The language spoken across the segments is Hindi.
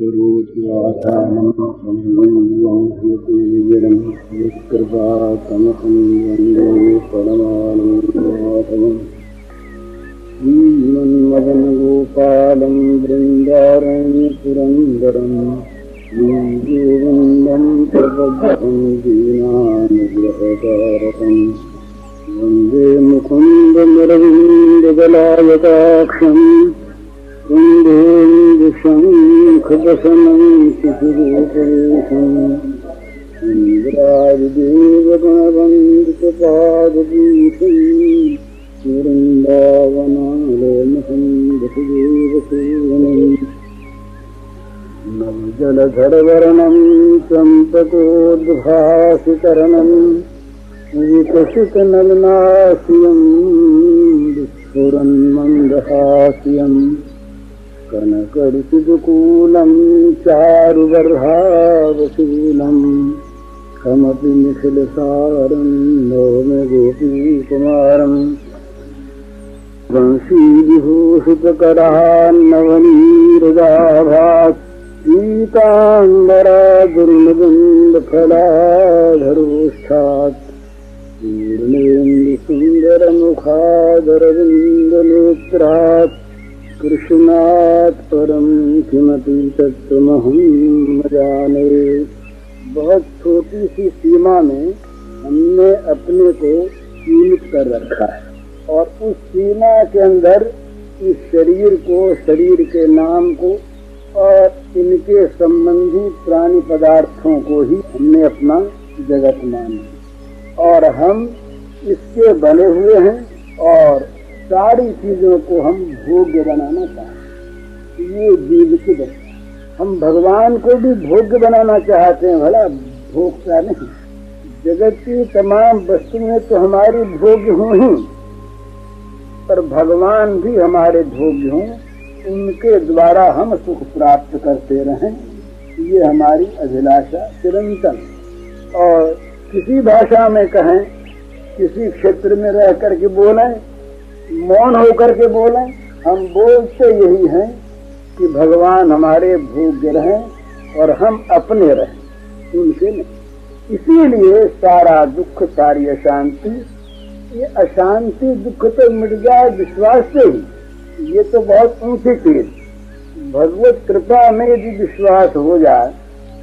मदन गोपालं वृन्दारण्यपुरन्दरं गोविन्दं प्रबद्धं दीनानुग्रहकारकं वन्दे मुकुन्दमुरविन्ददलायताक्षं कुन्देन्दुशङ्खवसनं शिशिरोपवेशम् इन्द्रादिदेवगणवन्दितपादभूषम् वृन्दावनालयमहं वसुदेवसेवनम् नवजलधरवर्णं चम्पकोद्भासितरणं विकसितनलनास्यं विस्फुरन्मन्दहास्यं कनकरुचिदुकूलं चारुवर्हावशूलं कमपि निखिलसारं नौमि गोपीकुमारम् वंशीविभूषितकरान्नवनीरदाभात् पीताम्बरा दुर्मदन्दफलाधरोष्ठात् पूर्णेन्दुसुन्दरमुखादरविन्दनेत्रात् कृष्णात् परं किमपि तत्त्वमहं न जाने। बहुत छोटी सी सीमा में हमने अपने को सीमित कर रखा है और उस सीमा के अंदर इस शरीर को, शरीर के नाम को और इनके संबंधी प्राणी पदार्थों को ही हमने अपना जगत माना और हम इसके बने हुए हैं और सारी चीजों को हम भोग्य बनाना चाहते हैं। ये जीव की बात। हम भगवान को भी भोग्य बनाना चाहते हैं, भला भोगता नहीं। जगत की तमाम वस्तुएं तो हमारी भोग्य हों ही, पर भगवान भी हमारे भोग्य हों, उनके द्वारा हम सुख प्राप्त करते रहें, ये हमारी अभिलाषा चिरंतन। और किसी भाषा में कहें, किसी क्षेत्र में रह करके बोलें, मौन होकर के बोलें, हम बोलते यही हैं कि भगवान हमारे भोग्य रहें और हम अपने रहें, उनके नहीं। इसीलिए सारा दुख, सारी अशांति, ये अशांति दुख तो मिट जाए विश्वास से ही, ये तो बहुत ऊंची चीज। भगवत कृपा में यदि विश्वास हो जाए,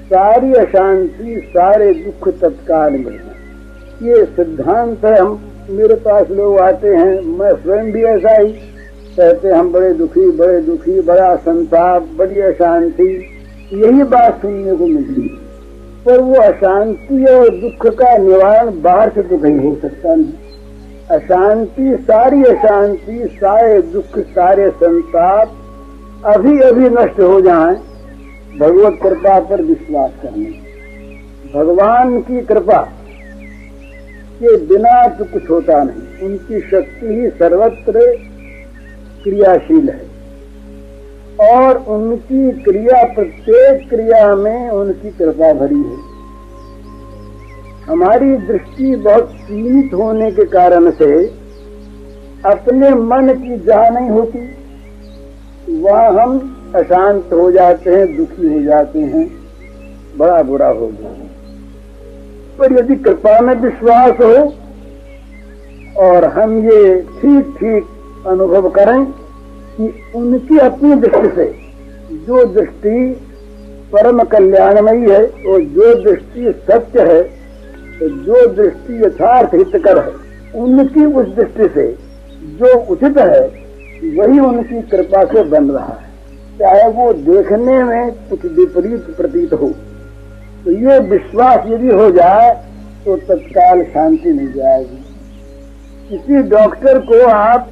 सारी अशांति, सारे दुख तत्काल मिट जाए। ये सिद्धांत है। हम, मेरे पास लोग आते हैं, मैं स्वयं भी ऐसा ही कहते, हम बड़े दुखी, बड़ा संताप, बड़ी अशांति, यही बात सुनने को मिलती। पर वो अशांति और दुख का निवारण बाहर से तो कहीं हो सकता नहीं। अशांति, सारी अशांति, सारे दुख, सारे संताप अभी अभी नष्ट हो जाएं भगवत कृपा पर विश्वास करने। भगवान की कृपा के बिना तो कुछ होता नहीं। उनकी शक्ति ही सर्वत्र क्रियाशील है और उनकी क्रिया, प्रत्येक क्रिया में उनकी कृपा भरी है। हमारी दृष्टि बहुत सीमित होने के कारण से अपने मन की जहाँ नहीं होती, वहाँ हम अशांत हो जाते हैं, दुखी हो जाते हैं, बड़ा बुरा हो जाता है। पर यदि कृपा में विश्वास हो और हम ये ठीक ठीक अनुभव करें कि उनकी अपनी दृष्टि से, जो दृष्टि परम कल्याणमयी है और जो दृष्टि सत्य है, तो जो दृष्टि यथार्थ हितकर है, उनकी उस दृष्टि से जो उचित है वही उनकी कृपा से बन रहा है, चाहे वो देखने में कुछ विपरीत प्रतीत हो। तो ये विश्वास यदि हो जाए तो तत्काल शांति मिल जाएगी। किसी डॉक्टर को आप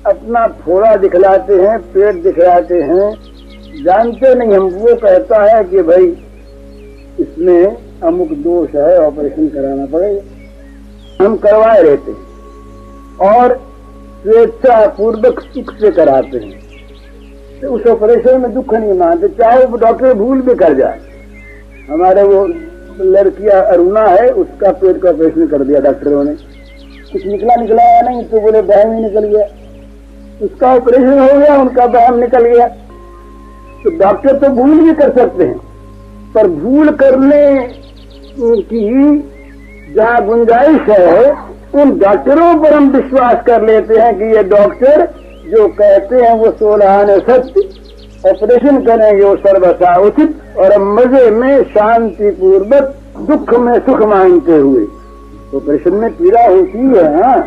अपना फोड़ा दिखलाते हैं, पेट दिखलाते हैं, जानते नहीं हम, वो कहता है कि भाई इसमें अमुक दोष है, ऑपरेशन कराना पड़ेगा। हम करवाए रहते हैं और स्वेच्छा पूर्वक सुख से कराते हैं, तो उस ऑपरेशन में दुख नहीं मानते, चाहे वो डॉक्टर भूल भी कर जाए। हमारे वो लड़कियां अरुणा है, उसका पेट का ऑपरेशन कर दिया डॉक्टरों ने, कुछ निकला या नहीं, तो बोले बहम ही निकल गया। उसका ऑपरेशन हो गया, उनका बहम निकल गया। तो डॉक्टर तो भूल भी कर सकते हैं, पर भूल करने की जहाँ गुंजाइश है उन डॉक्टरों पर हम विश्वास कर लेते हैं कि ये डॉक्टर जो कहते हैं वो 16 आने सत्य, ऑपरेशन करेंगे वो सर्वथा उचित, और हम मजे में शांति पूर्वक दुख में सुख मांगते हुए। ऑपरेशन में पीड़ा होती है, हाँ,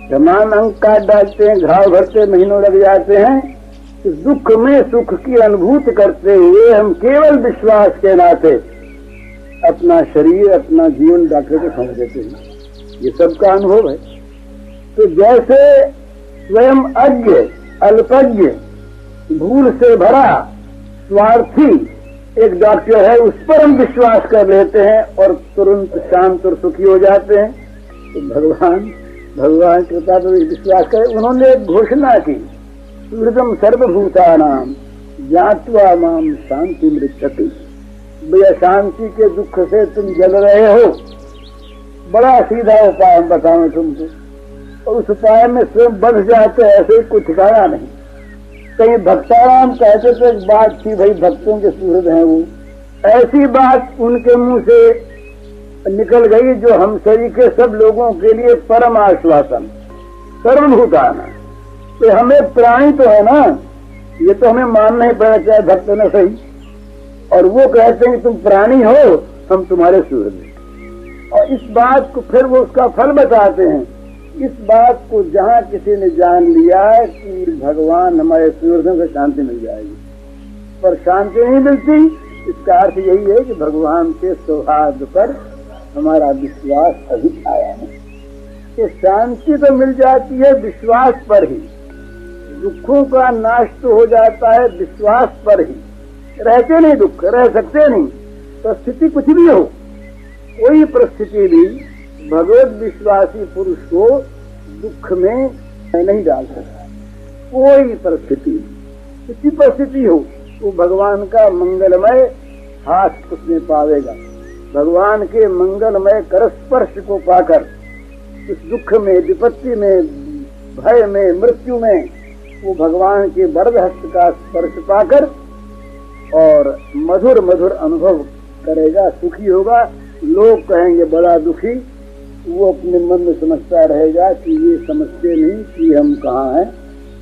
तमाम अंग काट डालते हैं, घाव भरते महीनों लग जाते हैं। इस दुख में सुख की अनुभूति करते हुए हम केवल विश्वास के नाते अपना शरीर अपना जीवन डॉक्टर को समझ देते हैं। ये सबका अनुभव है। तो जैसे स्वयं अज्ञ अल्पज्ञ भूल से भरा स्वार्थी एक डॉक्टर है, उस पर हम विश्वास कर लेते हैं और तुरंत शांत और सुखी हो जाते हैं। तो भगवान कृपा पर विश्वास करें। उन्होंने एक घोषणा की, सुहृदम सर्वभूतानां ज्ञात्वा माम शांति मृच्छति। भैया शांति के दुख से तुम जल रहे हो, बड़ा सीधा उपाय हम बताऊं तुमको, और उस उपाय में स्वयं बढ़ जाते, ऐसे कुछ ठिकाना नहीं। कहीं भक्ताराम कहते थे, एक बात थी भाई, भक्तों के सुहृद हैं वो, ऐसी बात उनके मुंह से निकल गई जो हम सभी के सब लोगों के लिए परम आश्वासन। सर्वभूताना, तो हमें प्राणी तो है ना, ये तो हमें मानना ही पड़ेगा, चाहे भक्त न सही। और वो कहते हैं कि तुम प्राणी हो, हम तुम्हारे सुहृद हैं। और इस बात को फिर वो उसका फल बताते हैं। इस बात को जहाँ किसी ने जान लिया है कि भगवान हमारे सुहृदों को शांति मिल जाएगी, पर शांति नहीं मिलती, इसका अर्थ यही है कि भगवान के सौहार्द पर हमारा विश्वास अभी आया नहीं। कि शांति तो मिल जाती है विश्वास पर ही, दुखों का नाश तो हो जाता है विश्वास पर ही। रहते नहीं दुख, रह सकते नहीं, परिस्थिति कुछ भी हो, कोई परिस्थिति भी भगवत विश्वासी पुरुष को दुख में नहीं डाल सकता। कोई परिस्थिति, किसी परिस्थिति हो, वो भगवान का मंगलमय हाथ उसमें पावेगा। भगवान के मंगलमय करस्पर्श को पाकर इस दुख में, विपत्ति में, भय में, मृत्यु में वो भगवान के वरद हस्त का स्पर्श पाकर और मधुर मधुर अनुभव करेगा, सुखी होगा। लोग कहेंगे बड़ा दुखी, वो अपने मन में समझता रहेगा कि ये समझते नहीं कि हम कहाँ हैं,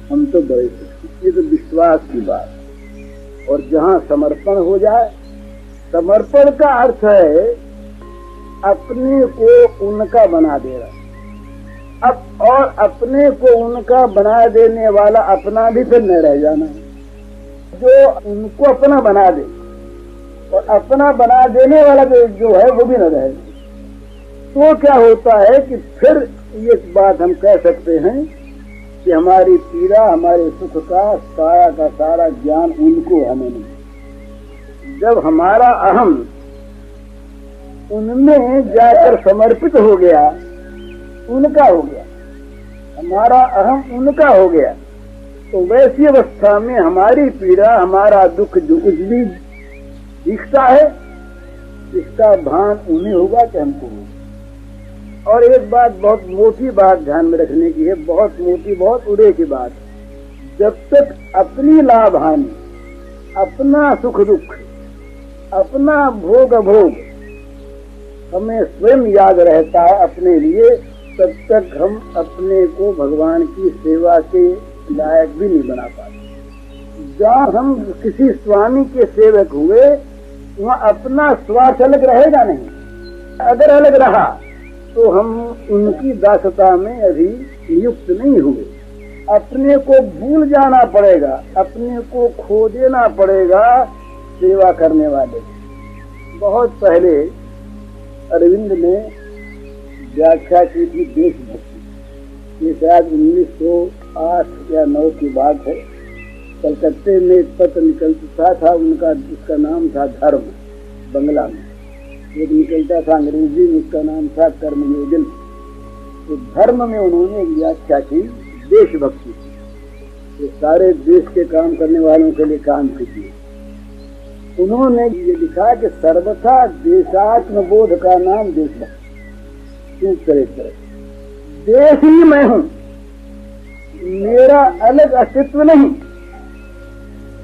हम तो बड़े सुखी। ये तो विश्वास की बात। और जहाँ समर्पण हो जाए, समर्पण का अर्थ है अपने को उनका बना देना। अब और अपने को उनका बना देने वाला अपना भी फिर न रह जाना, जो उनको अपना बना दे, और अपना बना देने वाला जो है वो भी न रहे। तो क्या होता है कि फिर ये बात हम कह सकते हैं कि हमारी पीड़ा, हमारे सुख का सारा ज्ञान उनको, हमें नहीं। जब हमारा अहम उनमें जाकर समर्पित हो गया, उनका हो गया, हमारा अहम उनका हो गया, तो वैसी अवस्था में हमारी पीड़ा, हमारा दुख जो कुछ भी दिखता है, इसका भान उन्हें होगा कि हमको होगा। और एक बात, बहुत मोटी बात ध्यान में रखने की है, बहुत मोटी, बहुत उड़े की बात। जब तक अपनी लाभ हानि, अपना सुख दुख, अपना भोग अभोग हमें स्वयं याद रहता है अपने लिए, तब तक हम अपने को भगवान की सेवा के लायक भी नहीं बना पाते। जहाँ हम किसी स्वामी के सेवक हुए, वहाँ अपना स्वार्थ अलग रहेगा नहीं। अगर अलग रहा तो हम उनकी दासता में अभी नियुक्त नहीं हुए। अपने को भूल जाना पड़ेगा, अपने को खो देना पड़ेगा सेवा करने वाले। बहुत पहले अरविंद ने व्याख्या की थी देशभक्ति। ये शायद 1908 या 9 की बात है। कलकत्ते में एक पत्र निकलता था उनका, जिसका नाम था धर्म, बंगला में एक निकलता था, अंग्रेजी में उसका नाम था कर्मयोजन। तो धर्म में उन्होंने एक व्याख्या की देशभक्ति, तो सारे देश के काम करने वालों के लिए काम की। उन्होंने ये लिखा कि सर्वथा देशात्म बोध का नाम देशभक्ति। इस तरह देश ही मैं हूँ, मेरा अलग अस्तित्व नहीं।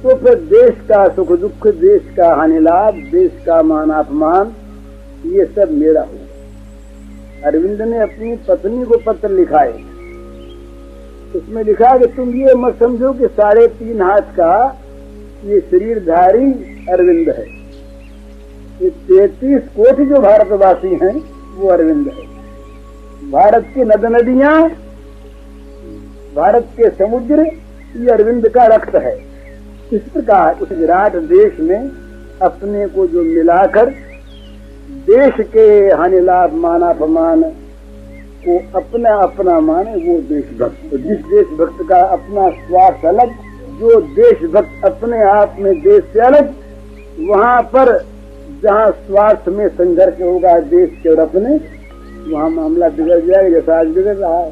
तो फिर देश का सुख दुख, देश का हानि लाभ, देश का मान अपमान, ये सब मेरा होगा। अरविंद ने अपनी पत्नी को पत्र लिखा है, उसमें लिखा कि तुम ये मत समझो कि 3.5 हाथ का ये शरीरधारी अरविंद है, ये 33 कोटि जो भारतवासी हैं वो अरविंद है। भारत की नद नदियां, भारत के समुद्र, ये अरविंद का रक्त है। इस प्रकार उस विराट देश में अपने को जो मिलाकर देश के हानि लाभ मान अपमान को अपना अपना माने वो देशभक्त। जिस देशभक्त का अपना स्वार्थ अलग, जो देशभक्त अपने आप में देश से अलग, वहां पर जहाँ स्वार्थ में संघर्ष होगा देश के और अपने, वहाँ मामला बिगड़ जाएगा जैसा आज बिगड़ रहा है।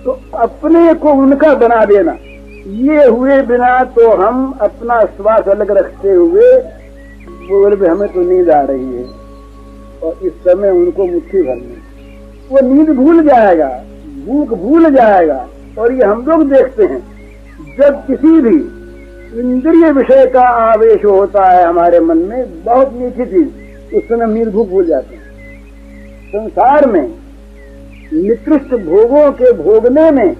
तो अपने को उनका बना देना, ये हुए बिना तो हम अपना स्वार्थ अलग रखते हुए बोल भी हमें तो नींद आ रही है, और इस समय उनको मुट्ठी भरनी, वो नींद भूल जाएगा, भूख भूल जाएगा। और ये हम लोग देखते हैं, जब किसी भी इंद्रिय विषय का आवेश होता है हमारे मन में, बहुत मीठी चीज, उस समय नींद भूख भूल जाते हैं। संसार में निकृष्ट भोगों के भोगने में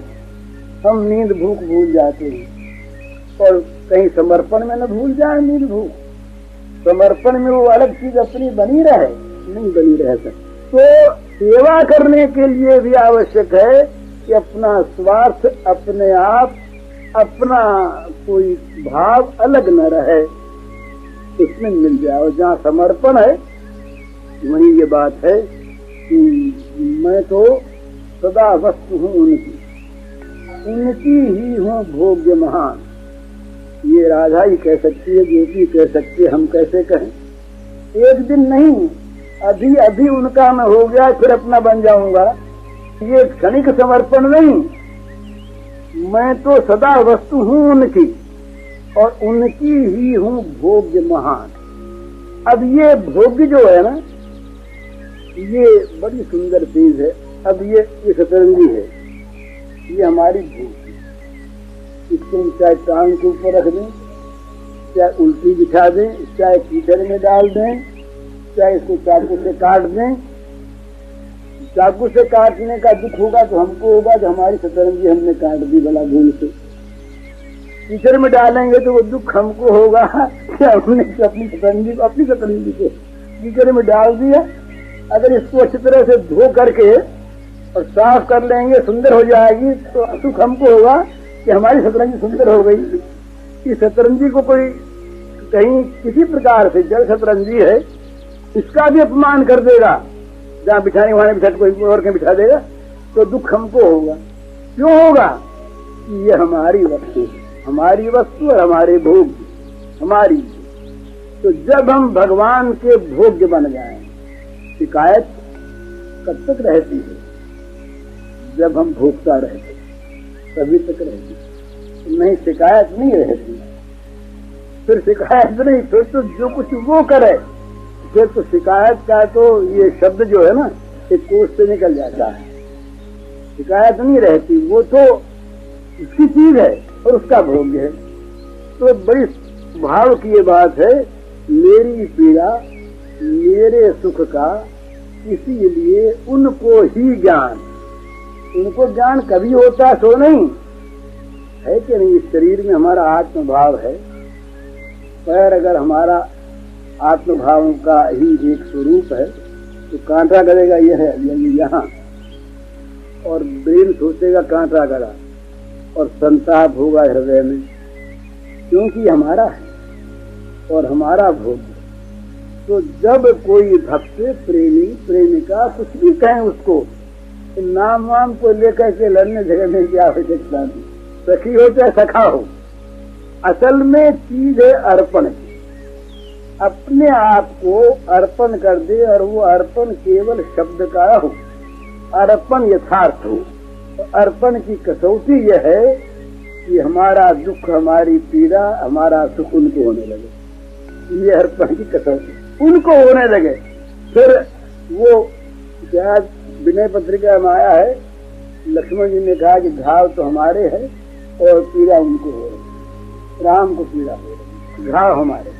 हम नींद भूख भूल जाते हैं, और कहीं समर्पण में न भूल जाए नींद भूख। समर्पण में वो अलग चीज अपनी बनी रहे, नहीं बनी रह सकती। तो सेवा करने के लिए भी आवश्यक है कि अपना स्वार्थ, अपने आप, अपना कोई भाव अलग न रहे, उसमें मिल जाए। और जहाँ समर्पण है वहीं ये बात है कि मैं तो सदा वस्तु हूँ उनकी, उनकी ही हूँ भोग्य महान। ये राधा ही कह सकती है, गोपी कह सकती है, हम कैसे कहें? एक दिन नहीं, अभी अभी उनका मैं हो गया फिर अपना बन जाऊंगा, ये क्षणिक समर्पण नहीं। मैं तो सदा वस्तु हूँ उनकी, और उनकी ही हूँ भोग्य महान। अब ये भोग्य जो है ना, ये बड़ी सुंदर चीज है। अब ये सतरंगी है, ये हमारी भोग, इसको चाहे टांग के ऊपर रख दें, चाहे उल्टी बिछा दें, चाहे कीचड़ में डाल दें, चाहे इसको चाकू से काट दें। चाकू से काटने का दुख होगा तो हमको होगा जो हमारी सतरंगी हमने काट दी भला भूल से। कीचड़ में डालेंगे तो वो दुख हमको होगा कि हमने अपनी सतरंगी को कीचड़ में डाल दिया। अगर इसको अच्छी तरह से धो करके और साफ कर लेंगे, सुंदर हो जाएगी, तो सुख हमको होगा कि हमारी सतरंगी सुंदर हो गई। इस सतरंगी को कोई कहीं किसी प्रकार से, जल सतरंगी है, इसका भी अपमान कर देगा, जहाँ बिछाने वहां बिछा कोई और कहीं बिछा देगा, तो दुख हमको होगा। क्यों होगा? कि ये हमारी वस्तु, हमारी वस्तु और हमारे भोग हमारी। तो जब हम भगवान के भोग्य बन जाएं, शिकायत कब तक रहती है? जब हम भोगता रहते तभी तक रहती, नहीं शिकायत नहीं रहती। फिर शिकायत नहीं, फिर तो जो कुछ वो करे, फिर तो शिकायत का तो ये शब्द जो है ना, एक कोष से निकल जाता है। शिकायत नहीं रहती, वो तो उसकी चीज है और उसका भोग्य है। तो बड़ी भाव की ये बात है, मेरी पीड़ा मेरे सुख का, इसीलिए उनको ही ज्ञान। उनको ज्ञान कभी होता सो नहीं है कि नहीं। इस शरीर में हमारा आत्मभाव है, पैर अगर हमारा आत्मभाव का ही एक स्वरूप है तो कांटा गड़ेगा ये है यहाँ, और ब्रेन सोचेगा कांटा गड़ा, और संताप होगा हृदय में, क्योंकि हमारा है और हमारा भोग। तो जब कोई भक्त, प्रेमी, प्रेमिका कुछ भी कहें उसको, तो नाम वाम को लेकर के लड़ने झगड़ने की आवश्यकता नहीं। सखी हो चाहे सखा हो, असल में चीज है अर्पण की। अपने आप को अर्पण कर दे, और वो अर्पण केवल शब्द का हो, अर्पण यथार्थ हो। तो अर्पण की कसौटी यह है कि हमारा दुख, हमारी पीड़ा, हमारा सुख उनको होने लगे। ये अर्पण की कसौटी उनको होने लगे। फिर वो शायद विनय पत्रिका में आया है, लक्ष्मण जी ने कहा कि घाव तो हमारे है और पीड़ा उनको हो रही। राम को पीड़ा हो रही, घाव हमारे।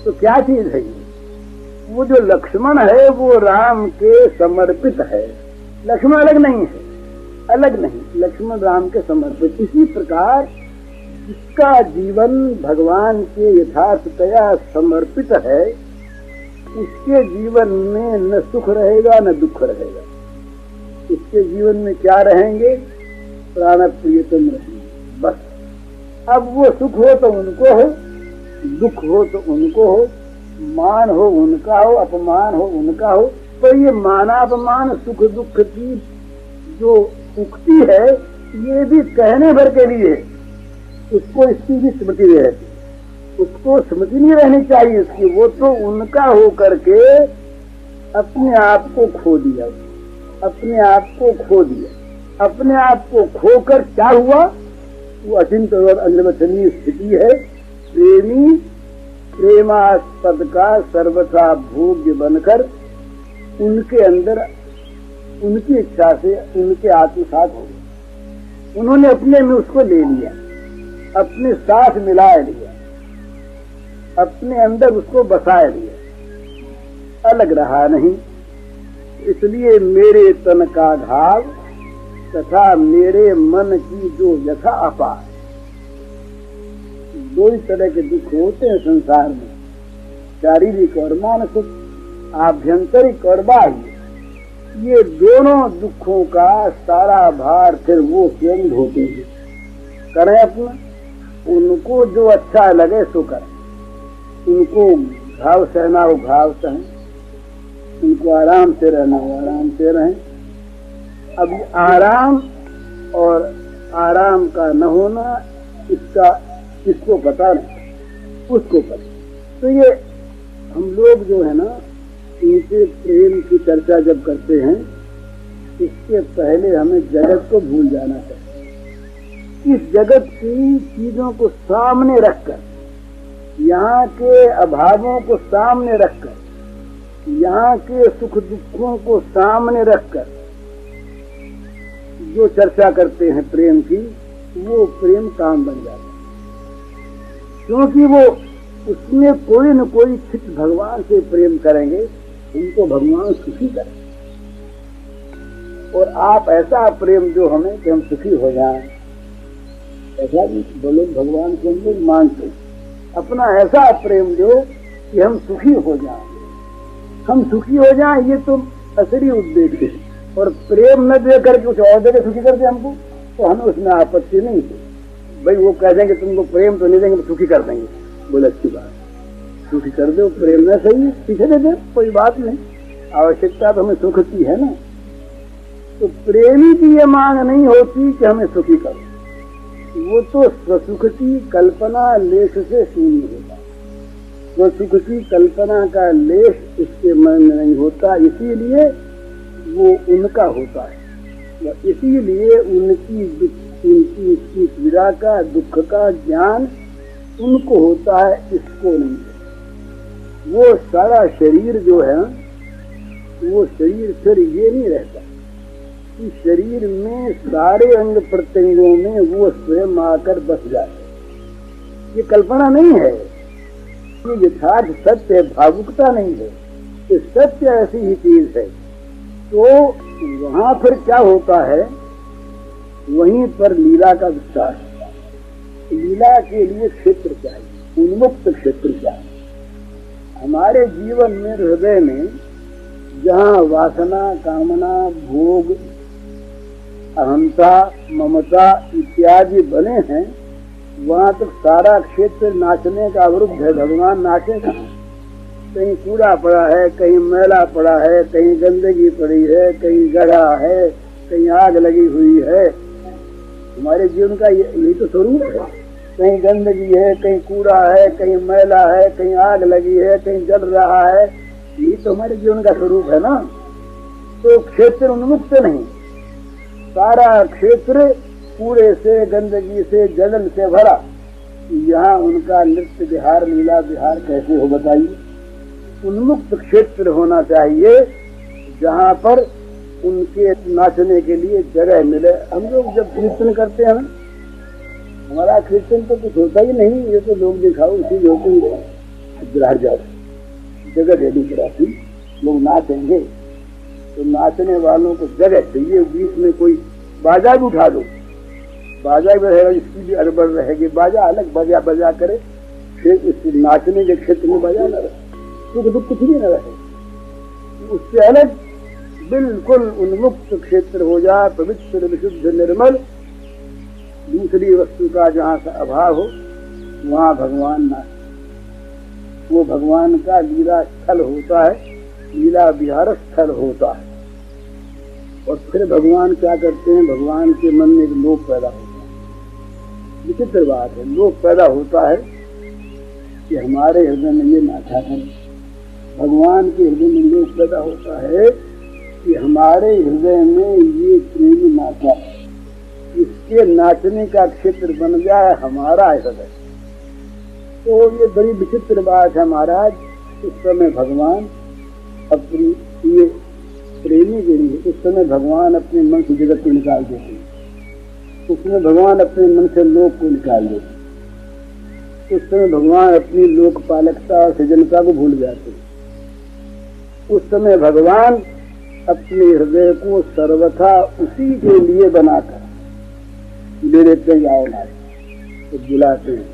तो क्या चीज है ये? वो जो लक्ष्मण है वो राम के समर्पित है, लक्ष्मण अलग नहीं है, अलग नहीं, लक्ष्मण राम के समर्पित। इसी प्रकार जिसका जीवन भगवान के यथार्थतया समर्पित है उसके जीवन में न सुख रहेगा न दुख रहेगा। उसके जीवन में क्या रहेंगे? प्राण प्रियतम रहेंगे बस। अब वो सुख हो तो उनको हो, दुख हो तो उनको हो, मान हो उनका हो, अपमान हो उनका हो। तो ये मानापमान सुख दुख की जो उक्ति है ये भी कहने भर के लिए, उसको इसकी भी स्मृति रहती, उसको स्मृति नहीं रहनी चाहिए इसकी। वो तो उनका हो करके अपने आप को खो दिया, अपने आप को खो दिया। अपने आप को खोकर क्या हुआ? वो अचिंत्य और अनिर्वचनीय स्थिति है। प्रेमी प्रेमास्पद का सर्वथा भोग्य बनकर उनके अंदर उनकी इच्छा से उनके आत्मसात हो गए। उन्होंने अपने में उसको ले लिया, अपने साथ मिला लिया, अपने अंदर उसको बसा लिया, अलग रहा नहीं। इसलिए मेरे तन का घाव तथा मेरे मन की जो व्यथा अपार। दो ही तरह के दुख होते हैं संसार में, शारीरिक और मानसिक, आभ्यंतरिक और बाह्य। ये दोनों दुखों का सारा भार फिर वो स्वयं ढोते हैं। करें अपना, उनको जो अच्छा लगे सो करें। उनको घाव सहना हो घाव सहें, उनको आराम से रहना हो आराम से रहें। अब आराम और आराम का न होना इसका किसको पता नहीं, उसको पता। तो ये हम लोग जो है ना, इनसे प्रेम की चर्चा जब करते हैं इसके पहले हमें जगत को भूल जाना चाहिए। इस जगत की चीजों को सामने रखकर, यहाँ के अभावों को सामने रखकर, यहाँ के सुख दुखों को सामने रखकर जो चर्चा करते हैं प्रेम की, वो प्रेम काम बन जाता है। क्योंकि वो उसमें कोई न कोई छिट भगवान से प्रेम करेंगे, उनको भगवान सुखी करेंगे। और आप ऐसा प्रेम जो हमें कि हम सुखी हो जाएं, ऐसा भी बोलो भगवान को हम लोग मांगते। अपना ऐसा प्रेम दो कि हम सुखी हो जाएं, हम सुखी हो जाएं, ये तो असली उद्देश्य है। और प्रेम न दे करके कुछ और देकर सुखी कर दे हमको, तो हमें उसमें आपत्ति नहीं है। भाई वो कह देंगे तुमको प्रेम तो नहीं देंगे, सुखी कर देंगे, बोले अच्छी बात, सुखी कर दो, प्रेम न सही पीछे दे दे, कोई बात नहीं, आवश्यकता तो हमें सुख की है ना। तो प्रेमी की ये मांग नहीं होती कि हमें सुखी करो, वो तो स्वसुख की कल्पना लेश से शून्य होता। स्वसुख की कल्पना का लेश उसके मन में नहीं होता, इसीलिए वो उनका होता है। इसीलिए उनकी पीड़ा का दुख का ज्ञान उनको होता है, इसको नहीं। वो सारा शरीर जो है, वो शरीर फिर ये नहीं रहता कि शरीर में सारे अंग प्रत्यंगों में वो स्वयं आकर बस जाए। ये कल्पना नहीं है, ये यथार्थ सत्य है, भावुकता नहीं है। ये सत्य ऐसी ही चीज है। तो वहां फिर क्या होता है, वहीं पर लीला का विस्तार होता है। लीला के लिए क्षेत्र चाहिए, उन्मुक्त क्षेत्र चाहिए। हमारे जीवन में, हृदय में जहाँ वासना, कामना, भोग, अहंता, ममता इत्यादि बने हैं, वहां तक सारा क्षेत्र नाचने का अवरुद्ध है। भगवान नाचे कहाँ? कहीं कूड़ा पड़ा है, कहीं मैला पड़ा है, कहीं गंदगी पड़ी है, कहीं गढ़ा है, कहीं आग लगी हुई है। हमारे जीवन का यही तो स्वरूप है। कहीं गंदगी है, कहीं कूड़ा है, कहीं मैला है, कहीं आग लगी है, कहीं जल रहा है। यही तो हमारे जीवन का स्वरूप है ना। तो क्षेत्र उन्मुक्त नहीं, सारा क्षेत्र कूड़े से, गंदगी से, जलन से भरा। यहाँ उनका नृत्य विहार, लीला विहार कैसे हो बताइए? उन्मुक्त क्षेत्र होना चाहिए जहाँ पर उनके नाचने के लिए जगह मिले। हम लोग जब कीर्तन करते हैं हमारा कीर्तन तो कुछ होता ही नहीं, ये तो लोग दिखाओ उसी होते ही बिहार जाओ, जगह रेडी कराती, लोग नाचेंगे तो नाचने वालों को जगह चाहिए, बीच में कोई बाजा भी उठा दो, बाजा भी रहेगा, इसकी भी अड़बड़ रहेगी, बाजा अलग बजा बजा करे, फिर इस नाचने के क्षेत्र में बाजा न रहे, तो कुछ भी न रहे, उससे अलग बिल्कुल उन्मुक्त क्षेत्र हो जाए, पवित्र विशुद्ध निर्मल, दूसरी वस्तु का जहाँ का अभाव हो वहाँ भगवान नाच, वो भगवान का लीला स्थल होता है, लीला विहार स्थल होता है। और फिर भगवान क्या करते हैं, भगवान के मन में एक लोभ पैदा होता है। विचित्र बात है, लोभ पैदा होता है कि हमारे हृदय में ये नाचा है, भगवान के हृदय में लोभ पैदा होता है कि हमारे हृदय में ये प्रेमी नाचा, इसके नाचने का क्षेत्र बन जाए हमारा हृदय। तो ये बड़ी विचित्र बात है महाराज। उस समय भगवान अपनी ये प्रेमी के लिए, उस समय भगवान अपने मन से जगत को निकाल देते हैं, उसमें भगवान अपने मन से लोक को निकाल देते हैं, उस समय भगवान अपनी लोकपालकता और सृजनता को भूल जाते हैं। उस समय भगवान अपने हृदय को सर्वथा उसी के लिए बनाकर ले लेते हैं, आओ नाच, तो बुलाते हैं,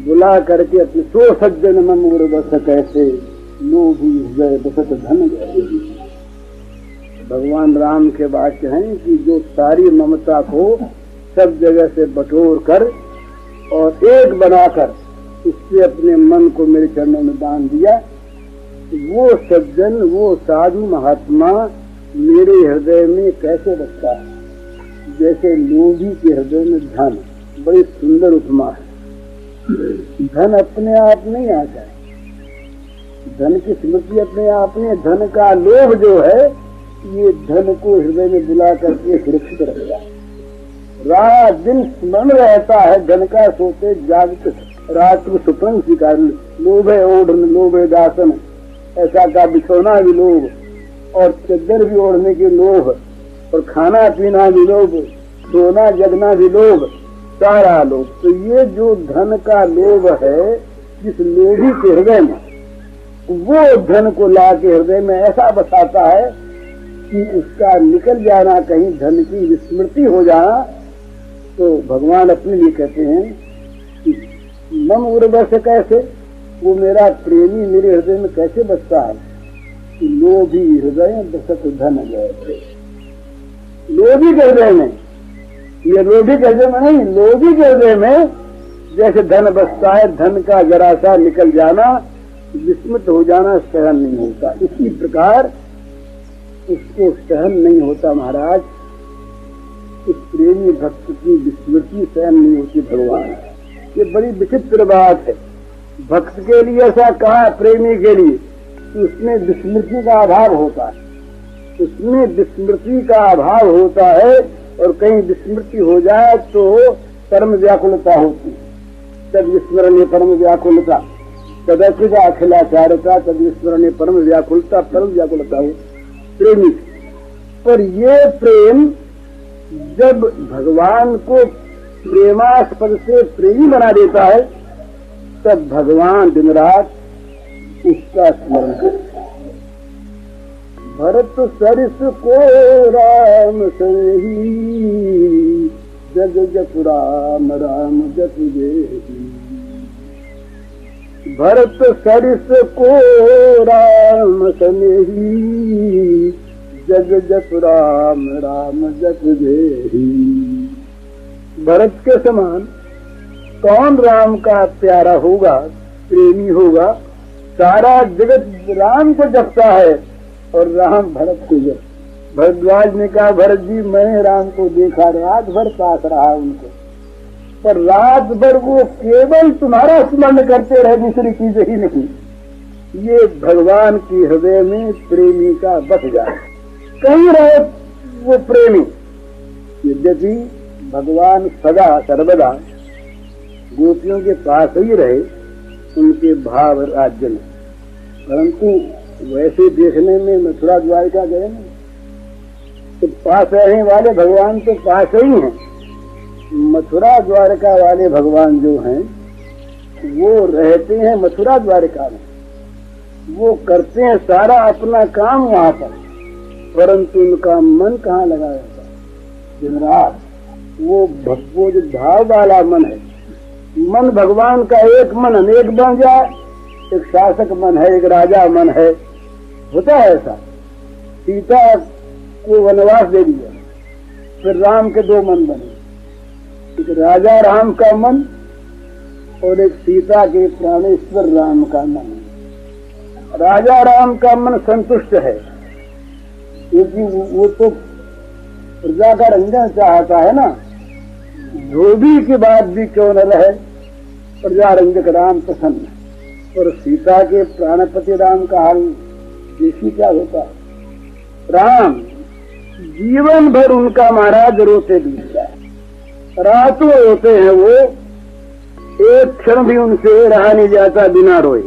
बुला करके अपने सो सज्जन मम उर बस कैसे लोभी हृदय बसत धन गए। भगवान राम के वाक्य हैं कि जो सारी ममता को सब जगह से बटोर कर और एक बनाकर उससे अपने मन को मेरे चरणों में बांध दिया, वो सज्जन, वो साधु महात्मा मेरे हृदय में कैसे बसता है, जैसे लोभी के हृदय में धन। बड़ी सुंदर उपमा है। धन अपने आप नहीं आता है, धन की स्मृति अपने आप नहीं, धन का लोभ जो है ये धन को हृदय में बुला करके सुरक्षित रखेगा। रात दिन स्मरण रहता है धन का, सोते जागते रात को सुपन स्वीकार, लोभ है ओढ़न, लोभ है दासन, ऐसा का बिछोना भी लोभ, और चद्दर भी ओढ़ने के लोभ, और खाना पीना भी लोभ, सोना जगना भी लोभ, सारा लोभ। तो ये जो धन का लोभ है जिस लोभी के हृदय में, वो धन को ला के हृदय में ऐसा बसाता है कि उसका निकल जाना, कहीं धन की विस्मृति हो जाना, तो भगवान अपने लिए कहते हैं कि मम उर्वश कैसे, वो मेरा प्रेमी मेरे हृदय में कैसे बसता है कि लोभी हृदय बसत धन गए। लोभी के हृदय में, ये लोभी के हृदय में नहीं, लोभी के हृदय में जैसे धन बसता है, धन का जरा सा निकल जाना, विस्मृत हो जाना सहन नहीं होता, इसी प्रकार उसको सहन नहीं होता महाराज। इस प्रेमी भक्त की विस्मृति सहन नहीं होती भगवान। ये बड़ी विचित्र बात है। भक्त के लिए ऐसा कहा, प्रेमी के लिए, कि उसमें विस्मृति का अभाव होता है, उसमें विस्मृति का अभाव होता है, और कहीं विस्मृति हो जाए तो परम व्याकुलता होती है। तद विस्मरणीय परम व्याकुलता, तदर्पित अखिलाचारता, तद विस्मरणीय परम व्याकुलता, परम व्याकुलता हो प्रेमी। पर ये प्रेम जब भगवान को प्रेमास्पद से प्रेमी बना देता है, तब भगवान दिन रात उसका स्मरण करते हैं। भरत सरिस को राम सही, जग जप राम राम जप देही। भरत सरिस को राम सनेही, जग जप राम राम जप देही। भरत के समान कौन राम का प्यारा होगा, प्रेमी होगा। सारा जगत राम को जपता है और राम भरत को जप। भरद्वाज ने कहा, भरत जी मैंने राम को देखा, रात भर पास रहा उनको, पर रात भर वो केवल तुम्हारा स्मरण करते रहे, दूसरी चीजें ही नहीं। ये भगवान की हृदय में प्रेमी का बस जाए, कहीं रहे वो प्रेमी। यद्यपि भगवान सदा सर्वदा गोपियों के पास ही रहे, उनके भाव राज्य में, परंतु वैसे देखने में मथुरा द्वारिका गए ना, तो पास रहने वाले भगवान तो पास ही हैं, मथुरा द्वारका वाले भगवान जो हैं वो रहते हैं मथुरा द्वारका में, वो करते हैं सारा अपना काम वहां पर, परंतु उनका मन कहाँ लगा रहता है दिन रात। वो जो भाव वाला मन है, मन भगवान का एक मन अनेक बन जाए, एक शासक मन है, एक राजा मन है, होता है ऐसा। सीता को वनवास दे दिया, फिर राम के दो मन बने, एक राजा राम का मन और एक सीता के प्राणेश्वर राम का मन। राजा राम का मन संतुष्ट है क्योंकि वो तो प्रजा का रंजन चाहता है ना, धोबी के बाद भी क्यों न रहे प्रजा रंजक राम प्रसन्न। और सीता के प्राणपति राम का हाल देखिए क्या होता है। राम जीवन भर उनका महाराज रोते बीतता है, रातों रोते हैं वो, एक क्षण भी उनसे रहा नहीं जाता बिना रोए।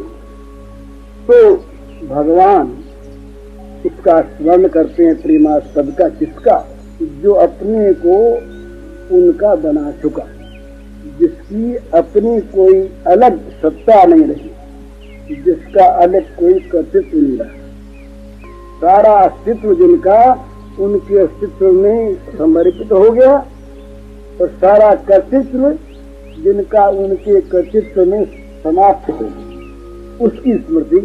तो भगवान उसका स्मरण करते हैं प्रेमास्पद का, किसका? जो अपने को उनका बना चुका, जिसकी अपनी कोई अलग सत्ता नहीं रही, जिसका अलग कोई कर्तृत्व नहीं रहा, सारा अस्तित्व जिनका उनके अस्तित्व में समर्पित हो गया और सारा कर्तृत्व जिनका उनके कर्तृत्व में समाप्त हो गया, उसकी स्मृति।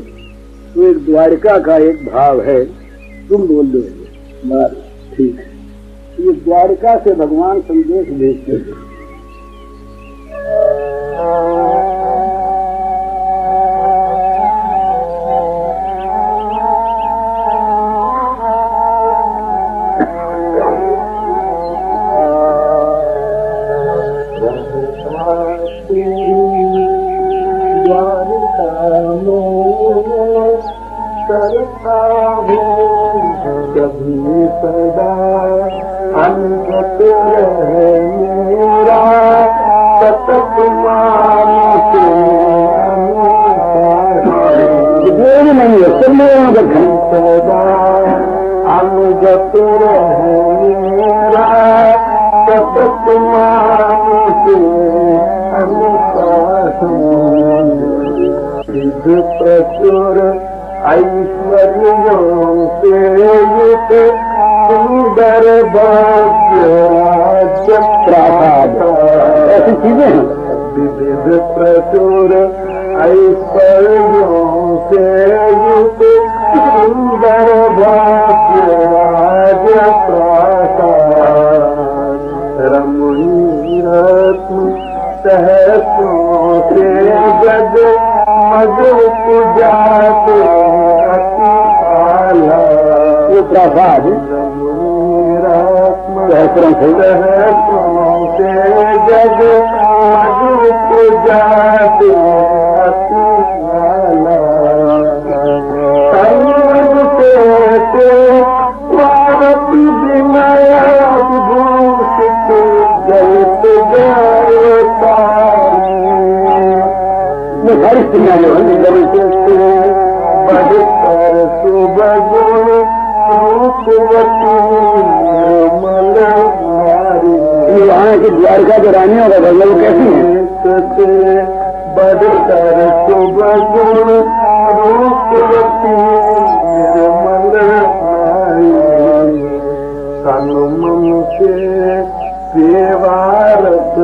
तो एक द्वारिका का एक भाव है, तुम बोल दो ठीक है। ये द्वारिका से भगवान संदेश भेजते हैं। सदा अंगत रहे मेरा सतत नहीं है सदा अंगत रहे मेरा सतत सिद्ध प्रचुर ऐश्वर्यों से युक्त सुंदर भाग्य राज्य प्रासाद, ऐसी चीजें हैं। विविध प्रचुर ऐश्वर्यों से युक्त सुंदर भाग्य राज्य प्रासाद, रमणीय रत्न सहसों से जग मग पूजाते अति आला। ये प्रासाद सहसों से जग मग पूजाते अति आला। पार्वती विनय विभूषित जलित जयता हर स्त्रियां जो है बढ़कर सुबगुण रूपवती निर्मल नारी। वहाँ की द्वारका जो रानियों का वो कैसी है? बढ़कर सुबगुण रूपवती निर्मल नारी। तनुमन से सेवारत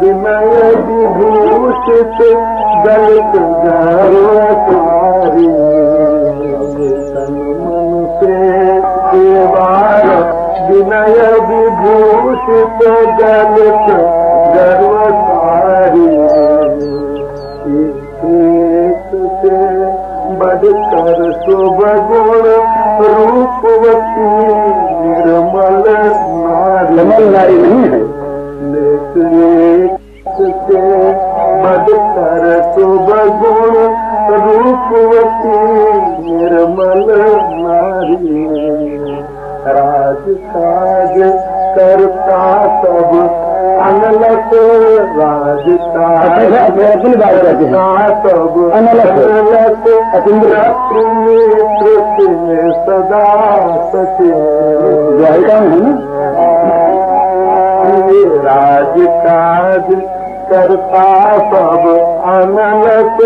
विनय विभूषित दलित गर्वकारी। तनुमन से सेवारत विनय विभूषित दलित गर्वकारी। एक से बढ़कर शुभगुण रूपवती निर्मल नारी। निर्मल नारी नहीं है, से बढ़कर शुभगुण रूपवती निर्मल नारी। राजकाज करता सब अनलक राजकाज अपनी बात करते हैं सब अनलक में सदा सचे। द्वारिका में है ना, राज काज करता सब अनलक